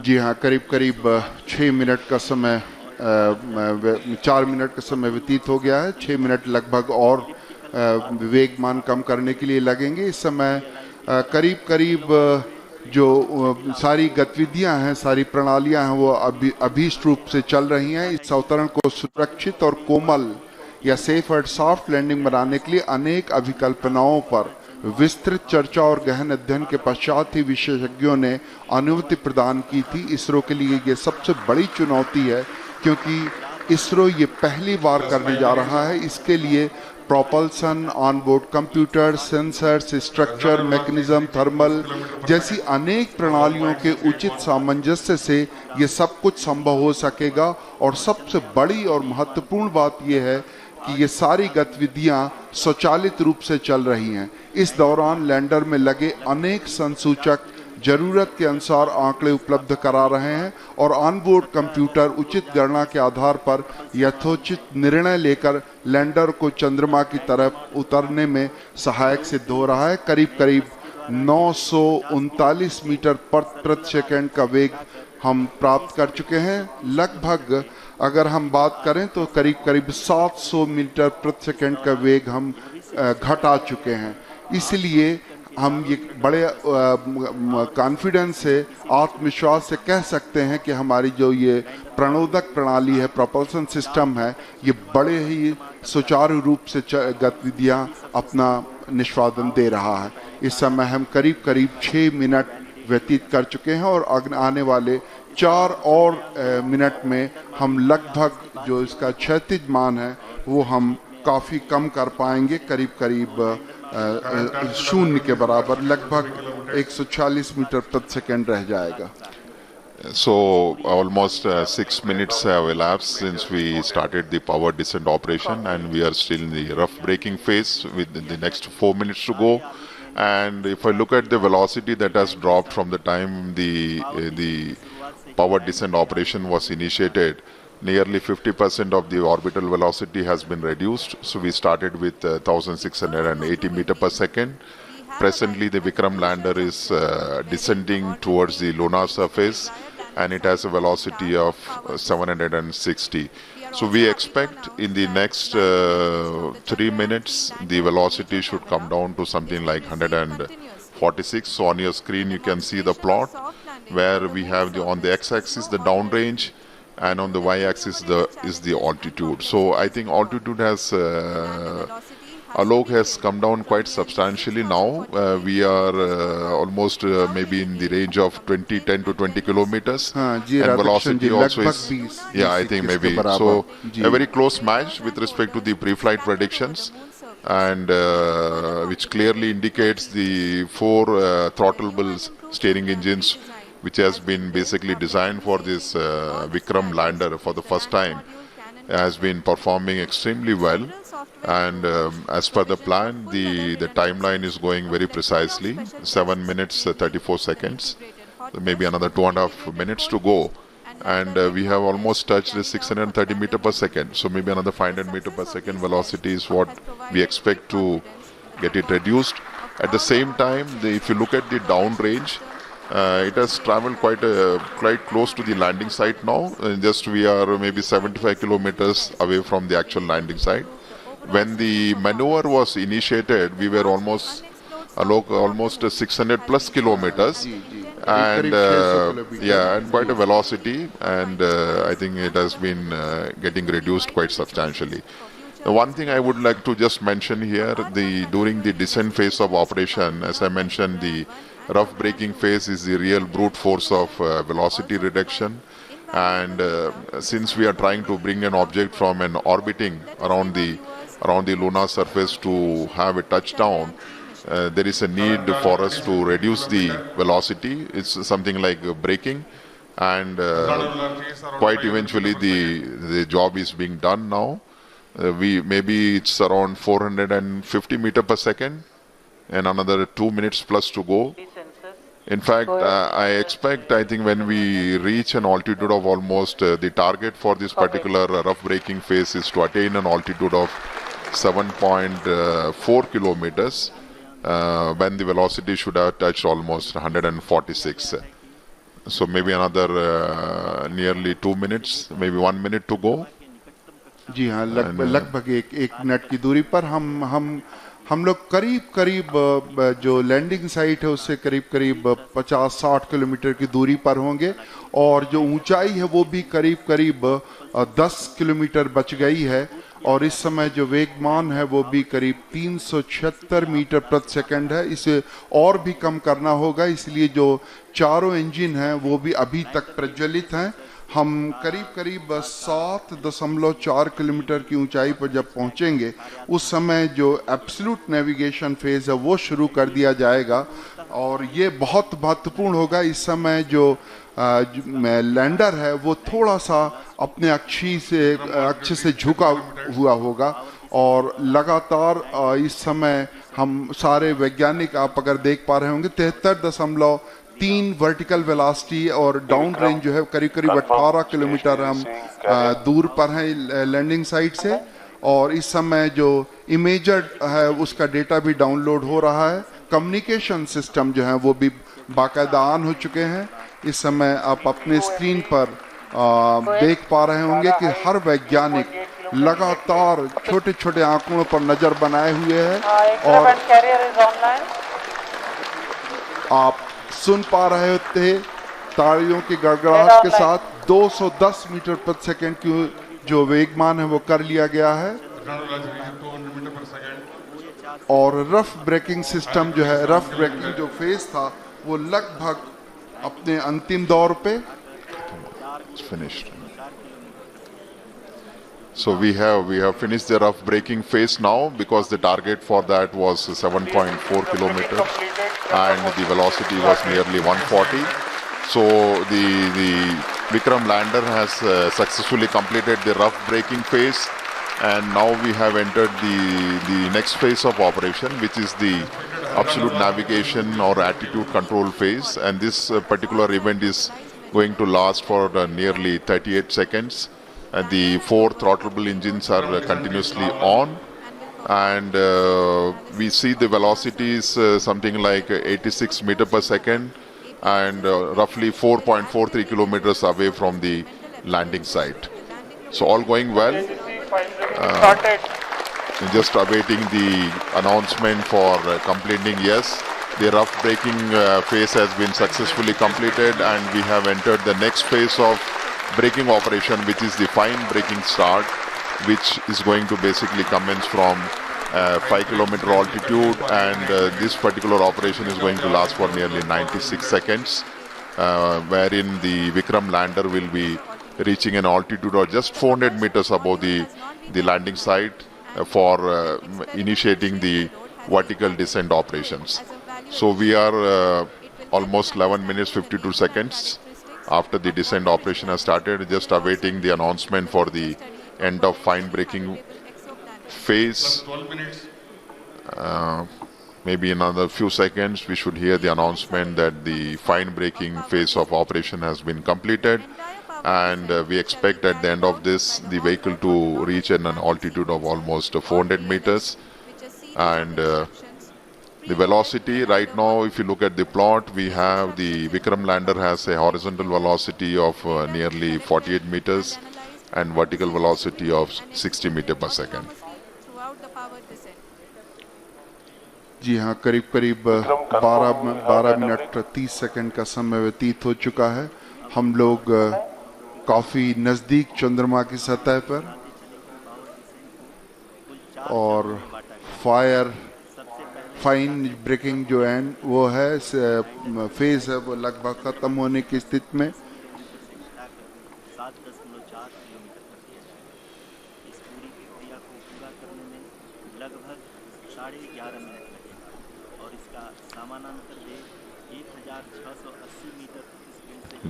जी हाँ, करीब करीब 6 minute का समय 4 minute का समय व्यतीत हो गया है। 6 मिनट लगभग और वेगमान कम करने के लिए लगेंगे। इस समय करीब करीब जो सारी गतिविधियां हैं, सारी प्रणालियां हैं, वो अभीष्ट रूप से चल रही हैं। इस अवतरण को सुरक्षित और कोमल या सेफ और सॉफ्ट लैंडिंग बनाने के लिए अनेक अभिकल्पनाओं पर विस्तृत चर्चा और गहन अध्ययन के पश्चात ही विशेषज्ञों ने अनुमति प्रदान की थी। इसरो के लिए ये सबसे बड़ी चुनौती है, क्योंकि इसरो ये पहली बार करने जा रहा है। इसके लिए propulsion, onboard computer, sensors, structure, mechanism, thermal जैसी अनेक प्रणालियों के उचित सामंजस्य से ये सब कुछ संभव हो सकेगा। और सबसे बड़ी और महत्वपूर्ण बात यह है कि ये सारी गतिविधियां स्वचालित रूप से चल रही हैं। इस दौरान लैंडर में लगे अनेक संसूचक जरूरत के अनुसार आंकड़े उपलब्ध करा रहे हैं और ऑनबोर्ड कंप्यूटर उचित गणना के आधार पर यथोचित निर्णय लेकर लैंडर को चंद्रमा की तरफ उतरने में सहायक सिद्ध हो रहा है। करीब करीब 939 मीटर प्रति सेकंड का वेग हम प्राप्त कर चुके हैं। लगभग अगर हम बात करें तो करीब करीब 700 मीटर प्रति सेकंड का वेग हम घटा चुके हैं। इसलिए हम ये बड़े कॉन्फिडेंस से, आत्मविश्वास से कह सकते हैं कि हमारी जो ये प्रणोदक प्रणाली है, प्रोपल्सन सिस्टम है, ये बड़े ही सुचारू रूप से गतिविधियां अपना निष्पादन दे रहा है। इस समय हम करीब करीब 6 मिनट व्यतीत कर चुके हैं और आने वाले 4 और मिनट में हम लगभग जो इसका क्षैतिज मान है वो हम काफ़ी कम कर पाएंगे। करीब करीब शून्य के बराबर लगभग 140 मीटर प्रति सेकंड रह जाएगा। So almost 6 minutes have elapsed since we started the power descent operation, and we are still in the rough braking phase with the next 4 minutes to go. And if I look at the velocity that has dropped from the time the power descent operation was initiated, nearly 50% of the orbital velocity has been reduced. So we started with 1680 meter per second. Presently the Vikram lander is descending towards the lunar surface, and it has a velocity of 760. So we expect in the next 3 minutes, the velocity should come down to something like 146. So on your screen, you can see the plot where we have on the x-axis the downrange, and on the y-axis is the altitude. So I think altitude has Alok has come down quite substantially now. We are almost maybe in the range of 10 to 20 kilometers. हाँ जी, And Radhakrishna velocity ji, also लगभग is, 20 yeah, I think 21 के maybe. बराबर। So ji. a very close match with respect to the pre-flight predictions, and which clearly indicates the 4 throttleable steering engines, which has been basically designed for this Vikram lander for the first time, has been performing extremely well. And as per the plan, the timeline is going very precisely, 7 minutes 34 seconds, maybe another 2.5 minutes to go. And we have almost touched the 630 meter per second. So maybe another 500 meter per second velocity is what we expect to get it reduced. At the same time, if you look at the downrange, it has traveled quite close to the landing site now. Just we are maybe 75 kilometers away from the actual landing site. When the maneuver was initiated, we were almost 600 plus kilometers, and yeah, and quite a velocity, and I think it has been getting reduced quite substantially. The one thing I would like to just mention here, during the descent phase of operation, as I mentioned, the rough braking phase is the real brute force of velocity reduction. And since we are trying to bring an object from an orbiting around the lunar surface to have a touchdown, there is a need for us to reduce the velocity. It's something like braking, and quite eventually the job is being done now. Maybe it's around 450 meter per second, and another 2 minutes plus to go. In fact, I think when we reach an altitude of almost, the target for this particular rough braking phase is to attain an altitude of 7.4 kilometers, when the velocity should have touched almost 146. So maybe another nearly 2 minutes, maybe 1 minute to go. जी हाँ, लगभग एक minute की दूरी पर हम लोग करीब जो लैंडिंग साइट है उससे करीब 50-60 किलोमीटर की दूरी पर होंगे, और जो ऊंचाई है वो भी करीब 10 किलोमीटर बच गई है, और इस समय जो वेगमान है वो भी करीब 376 मीटर प्रति सेकंड है। इसे और भी कम करना होगा, इसलिए जो चारों इंजन हैं वो भी अभी तक प्रज्वलित हैं। हम करीब 7.4 किलोमीटर की ऊंचाई पर जब पहुंचेंगे, उस समय जो एब्सोल्यूट नेविगेशन फेज है वो शुरू कर दिया जाएगा, और ये बहुत महत्वपूर्ण होगा। इस समय जो लैंडर है वो थोड़ा सा अपने अक्ष से झुका हुआ होगा, और लगातार इस समय हम सारे वैज्ञानिक, आप अगर देख पा रहे होंगे, 73.3 वर्टिकल वेलोसिटी, और डाउन रेंज जो है करीब 18 किलोमीटर हम दूर पर हैं लैंडिंग साइट से। और इस समय जो इमेजर है उसका डेटा भी डाउनलोड हो रहा है। कम्युनिकेशन सिस्टम जो है वो भी बाकायदा ऑन हो चुके हैं। इस समय आप अपने स्क्रीन पर देख पा रहे होंगे कि हर वैज्ञानिक लगातार छोटे छोटे आंकड़ों पर नजर बनाए हुए है, और आप सुन पा रहे थे तालियों की गड़गड़ाहट के साथ 210 मीटर प्रति सेकंड की जो वेगमान है वो कर लिया गया है। और रफ ब्रेकिंग सिस्टम जो है, रफ ब्रेकिंग जो फेज था वो लगभग अपने अंतिम दौर पे finished. So we have finished the rough braking phase now, because the target for that was 7.4 kilometers and the velocity was nearly 140. So the Vikram lander has successfully completed the rough braking phase, and now we have entered the next phase of operation, which is the absolute navigation or attitude control phase. And this particular event is going to last for nearly 38 seconds. And the 4 throttleable engines are continuously on, and we see the velocity is something like 86 meter per second, and roughly 4.43 kilometers away from the landing site. So all going well. Just awaiting the announcement for completing. Yes, the rough braking phase has been successfully completed, and we have entered the next phase of braking operation, which is the fine braking start, which is going to basically commence from 5-kilometer altitude, and this particular operation is going to last for nearly 96 seconds, wherein the Vikram lander will be reaching an altitude of just 400 meters above the landing site for initiating the vertical descent operations. So we are almost 11 minutes 52 seconds after the descent operation has started, just awaiting the announcement for the end of fine braking phase. Maybe in another few seconds we should hear the announcement that the fine braking phase of operation has been completed, and we expect at the end of this the vehicle to reach an altitude of almost 400 meters. And the velocity right now, if you look at the plot, we have the Vikram lander has a horizontal velocity of nearly 48 meters and vertical velocity of 60 meters per second. जी हाँ, करीब करीब 12 minute 30 second का समय व्यतीत हो चुका है। हम लोग काफ़ी नज़दीक चंद्रमा की सतह पर, और फाइन ब्रेकिंग जो है वो है फेज है, वो लगभग ख़त्म होने की स्थिति में।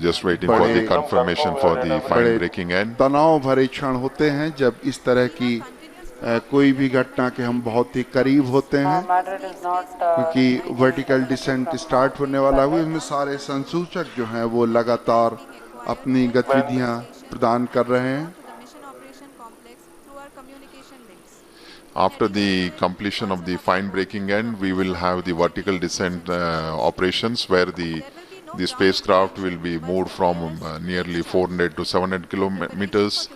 Just waiting for the confirmation for the fine braking end. तनाव भरे क्षण होते हैं जब इस तरह की कोई भी घटना के हम बहुत ही करीब होते हैं, क्योंकि वर्टिकल डिसेंट स्टार्ट होने वाला हुआ। इसमें सारे संसूचक जो हैं वो लगातार अपनी गतिविधियां प्रदान कर रहे हैं। After the completion of the fine braking end, we will have the vertical descent operations, where the spacecraft will be moved from nearly 400 to 700 kilometers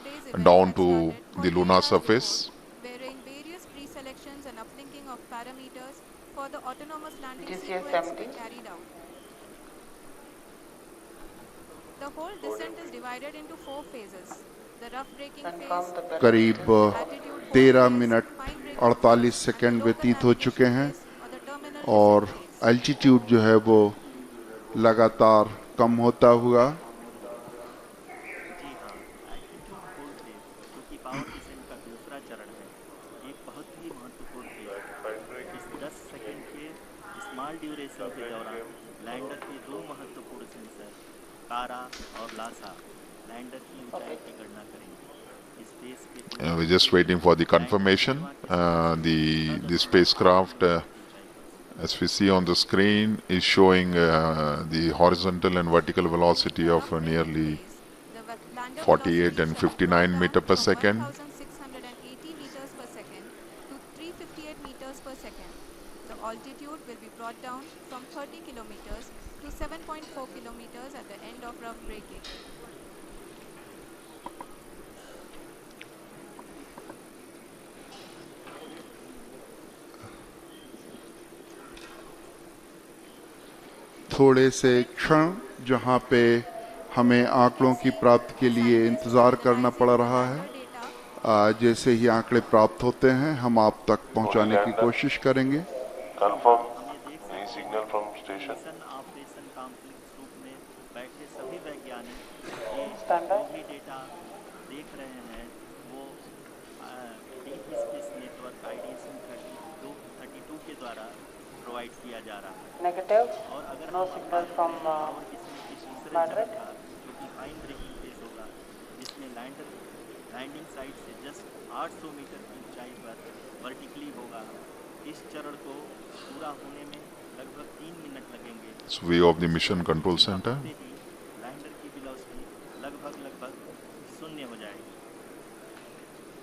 down to the lunar surface. The whole descent is divided into 4 phases. The rough braking phase, करीब 13 minute 48 second व्यतीत हो चुके हैं, और altitude जो है वो लगातार कम होता हुआ। लैंडर के 2 महत्वपूर्ण सेंसर तारा और लासा लैंडर की ऊंचाई की गणना करेंगे। स्पेस के We're just waiting for the confirmation. The spacecraft, as we see on the screen, is showing the horizontal and vertical velocity of nearly 48 and 59 meters per second. 1680 meters per second to 358 meters per second. The altitude will be brought down from 30 kilometers to 7.4 kilometers at the end of rough braking. थोड़े से क्षण जहां पे हमें आंकड़ों की प्राप्ति के लिए इंतज़ार करना पड़ रहा है, जैसे ही आंकड़े प्राप्त होते हैं हम आप तक पहुंचाने की कोशिश करेंगे। Confirm the signal from station. Operation complex रूप में बैठे सभी वैज्ञानिक ये जो भी डेटा देख रहे हैं वो डीप स्पेस नेटवर्क आईडीएसएन 32 के द्वारा प्रोवाइड किया जा रहा है। Negative, और अगर no signal from Madrid. जो कि फाइन ब्रेकिंग फेज होगा, जिसमें लैंडिंग साइट से जस्ट 800 मीटर की ऊंचाई पर वर्टिकली होगा। इस चरण को पूरा होने में लगभग 3 मिनट लगेंगे। So we of the mission control center. Lander की वेलोसिटी लगभग 0 हो जाएगी।